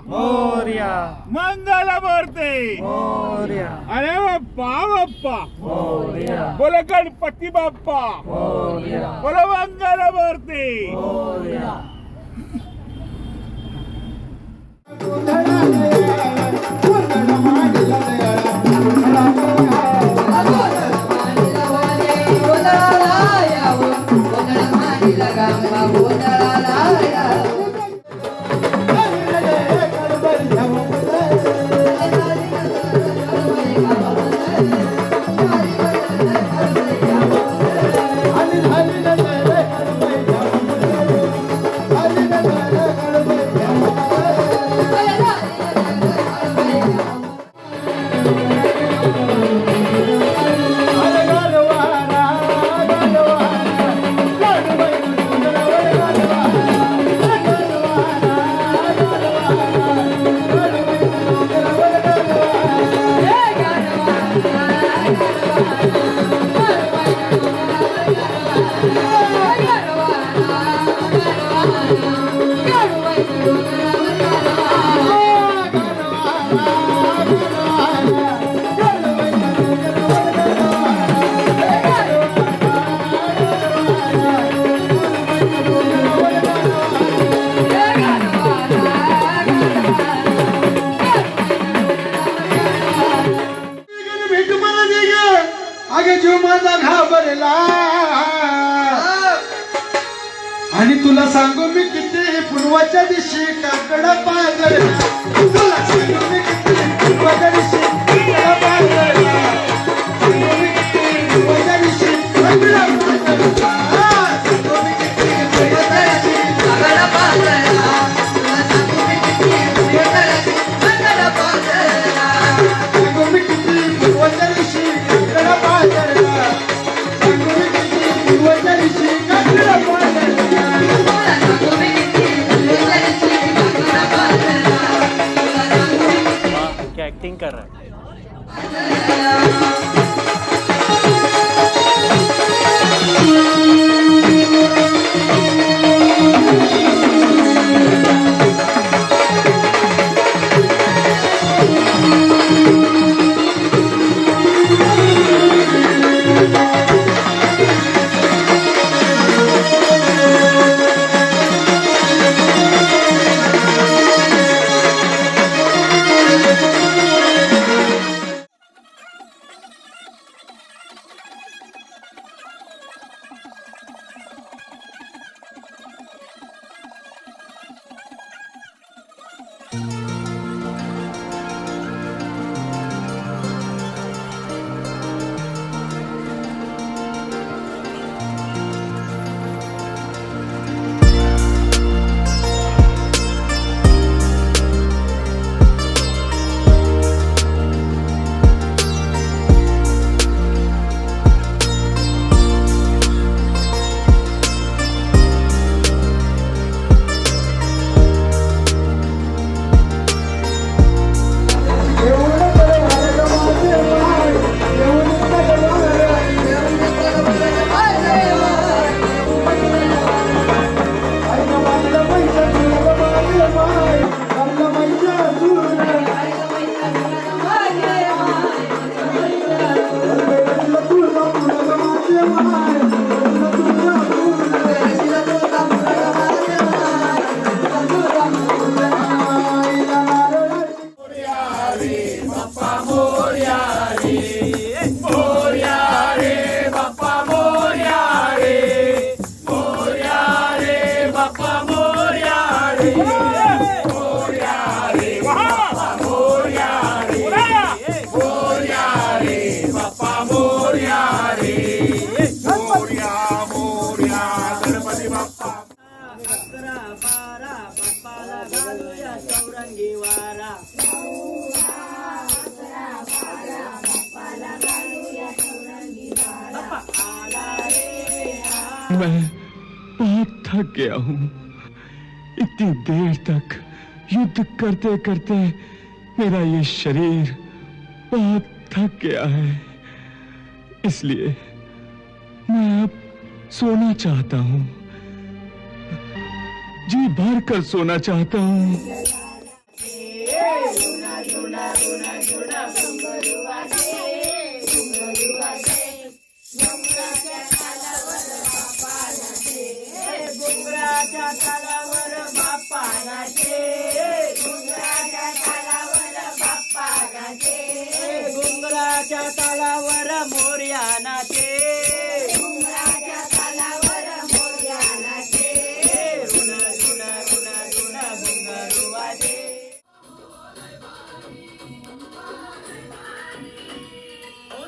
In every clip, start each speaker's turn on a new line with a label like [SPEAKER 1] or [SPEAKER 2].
[SPEAKER 1] मोरया
[SPEAKER 2] मंगलमूर्ती
[SPEAKER 1] मोरया
[SPEAKER 2] अरे बाप्पा
[SPEAKER 1] मोरया
[SPEAKER 2] बोलो गणपती बाप्पा
[SPEAKER 1] मोरया
[SPEAKER 2] बोलो मंगलमूर्ती
[SPEAKER 1] मोरया
[SPEAKER 3] आणि तुला सांगू मी किती पूर्वाच्या दिवशी काकड पाजळला तुला सांगू मी किती पूर्वाच्या दिवशी काकड पाजळला सांगू मी किती पूर्वाच्या दिवशी काकड पाजळला सांगू मी किती पूर्वाच्या दिवशी काकड पाजळला तुला सांगू मी किती पूर्वाच्या दिवशी काकड पाजळला सांगू मी किती पूर्वाच्या दिवशी काकड पाजळला सांगू मी किती पूर्वाच्या दिवशी काकड पाजळला
[SPEAKER 1] क्या एक्टिंग कर रहा है।
[SPEAKER 4] मैं बहुत थक गया हूँ। इतनी देर तक युद्ध करते करते मेरा ये शरीर बहुत थक गया है, इसलिए मैं अब सोना चाहता हूँ, जी भर कर सोना चाहता हूँ।
[SPEAKER 5] घुंगराच्या तालावर बाप्पा नाचे, घुंगराच्या तालावर बाप्पा नाचे, घुंगराच्या तालावर मोरया नाचे, घुंगराच्या तालावर मोरया नाचे, रुण रुण रुण रुण घुंगरू वाजे.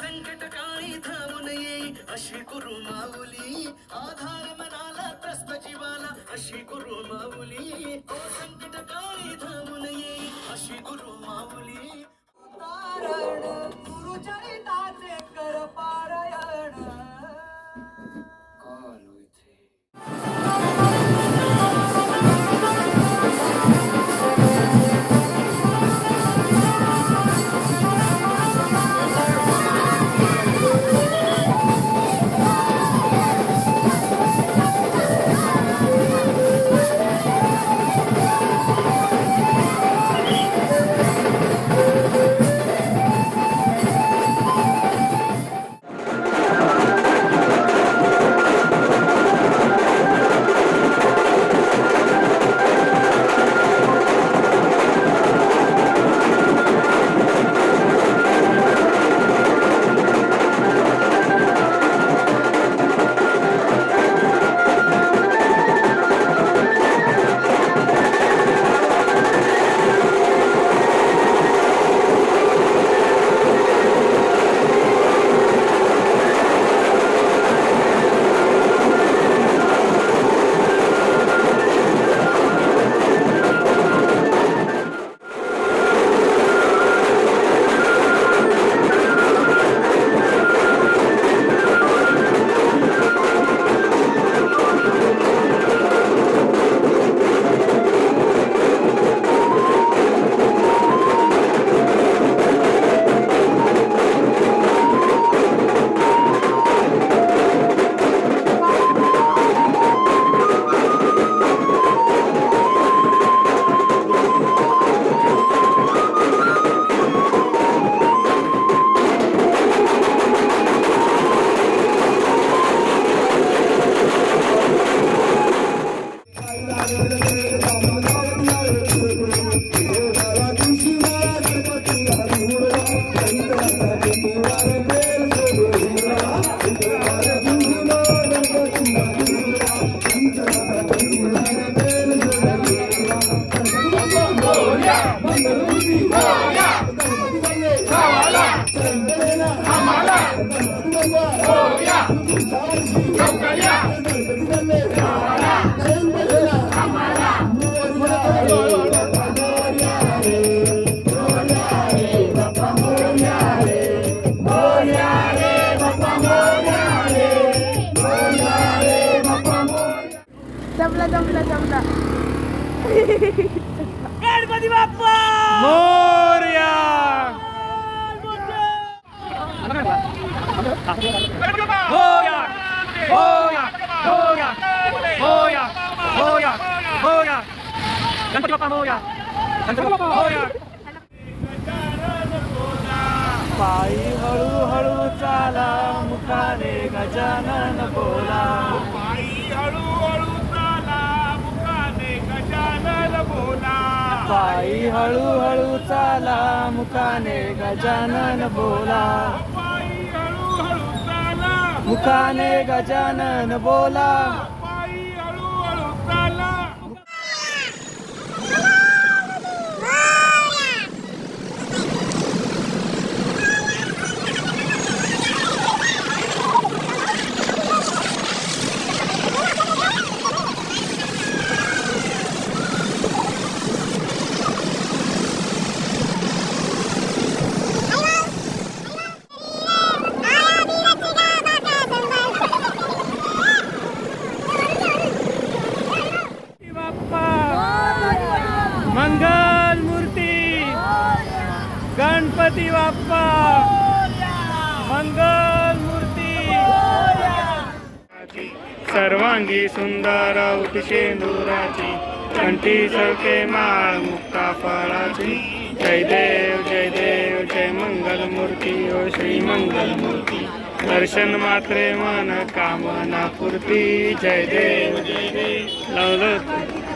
[SPEAKER 6] संकट काळी थांबून येई अशी करू माऊली, आधार मनाला त्रस्त जीवाला अशी करू माऊली. संकट काळी थांबून येई अशी करू माऊली.
[SPEAKER 5] पारायण गुरुचरिताचे कर पारायण.
[SPEAKER 7] जमला जमला जमला.
[SPEAKER 5] गणपती बाप्पा
[SPEAKER 1] मोरया. होया होया होया होया होया होया. गणपती बाप्पा मोरया. गणपती बाप्पा मोरया. पायी हळूहळू चाला, मुखाने गजानन बोला.
[SPEAKER 2] पायी हळूहळू चाला, मुखाने गजानन बोला.
[SPEAKER 1] पायी हळूहळू चाला, मुखाने गजानन बोला.
[SPEAKER 2] पायी हळूहळू चाला,
[SPEAKER 1] मुखाने गजानन बोला.
[SPEAKER 2] पायी हळूहळू चाला.
[SPEAKER 1] मंगल मूर्ती. गणपती बाप्पा मंगल मूर्ती. सर्वांगी सुंदर उठशेंदुराची, कंठी सरके माळ मुक्ता फळाची जय देव जय देव जय मंगल मूर्ती ओ श्री मंगल मूर्ती दर्शन मात्रे मन कामना पूर्ती जय देव लवलत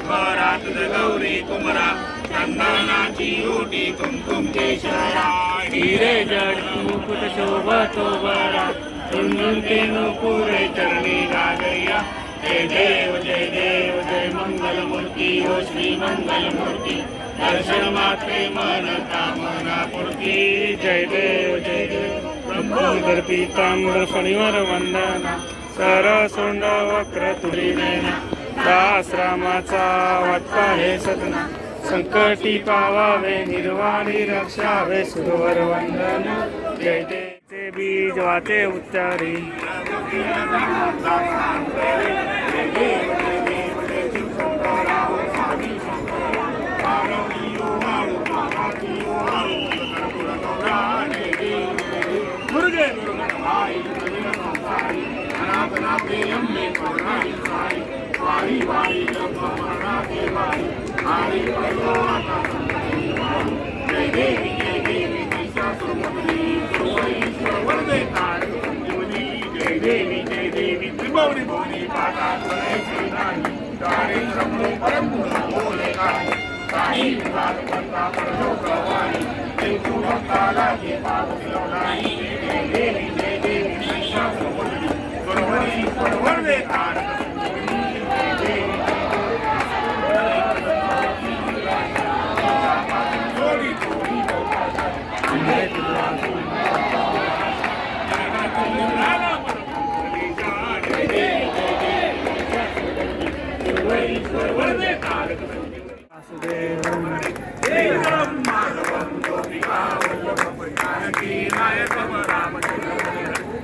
[SPEAKER 2] परात गौरी कुमरा चंदनाची ओटी कुमकुम केशरा
[SPEAKER 1] हिरे जड मुकुट शोभतो बरा झुंझुनते नुपुरे चरणी गागरिया जय देव जय मंगल मूर्ती ओ श्री मंगल मूर्ती दर्शन मात्रे मन कामना पूर्ती जय देव ब्रह्मोदर पीतांबर फणीवर वंदना सरसोंड वक्र तुरी नयना दासरामाचा वाटपा हे सदना संकटी पावावे निर्वाणी रक्षावे सुरवर वंदन जय देव बीज वाचे उच्चारी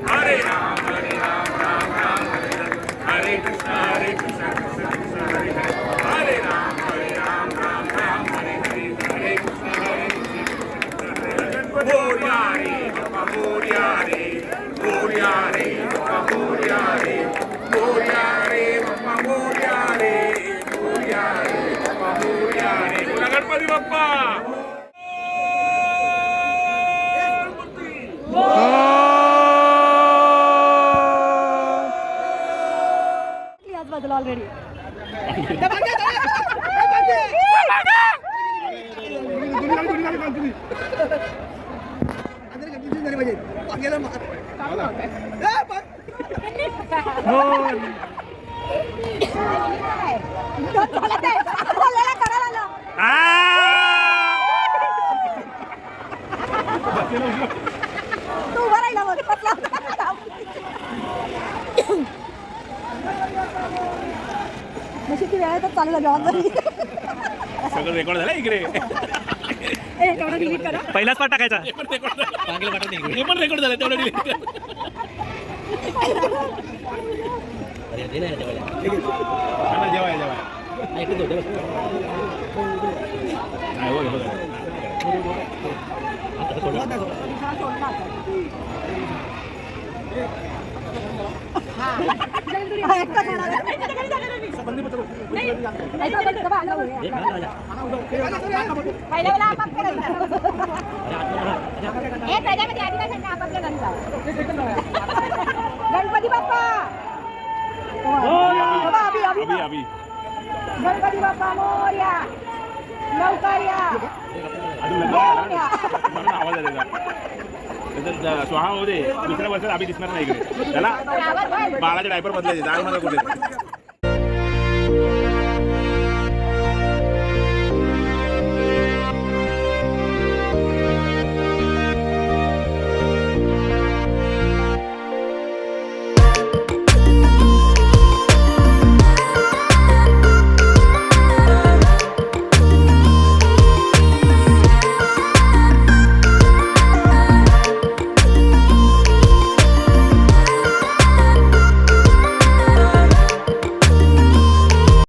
[SPEAKER 2] हरे राम राम राम हरे कृष्ण कृष्ण कृष्ण हरे हरे राम राम हरे हरे हरे कृष्ण मोरया रे बाबा मोरया रे मोरया रे बाबा मोरया रे मोरया रे बाबा मोरया रे मोरया रे बाबा मोरया रे बोला गणपती बाप्पा
[SPEAKER 5] बाजूला ऑलरेडी तू उभा राहिला मग किती वेळातच चालू झाली जबाबदारी
[SPEAKER 2] सगळं रेकॉर्ड झालं इकडे
[SPEAKER 5] तेवढं डिलीट करा
[SPEAKER 1] पहिलाच पाठ टाकायचा
[SPEAKER 2] हे पण रेकॉर्ड झालं तेवढं डिलीट
[SPEAKER 5] गणपती बाप्पा
[SPEAKER 2] अभी
[SPEAKER 5] गणपती बाप्पा मोरया लवकर या
[SPEAKER 2] आवाज आहे त्याचा स्वाहा होते दुसऱ्या वर्षात आम्ही दिसणार नाही इकडे त्याला बाळाचे डायपर बदलायचे जागा कुठे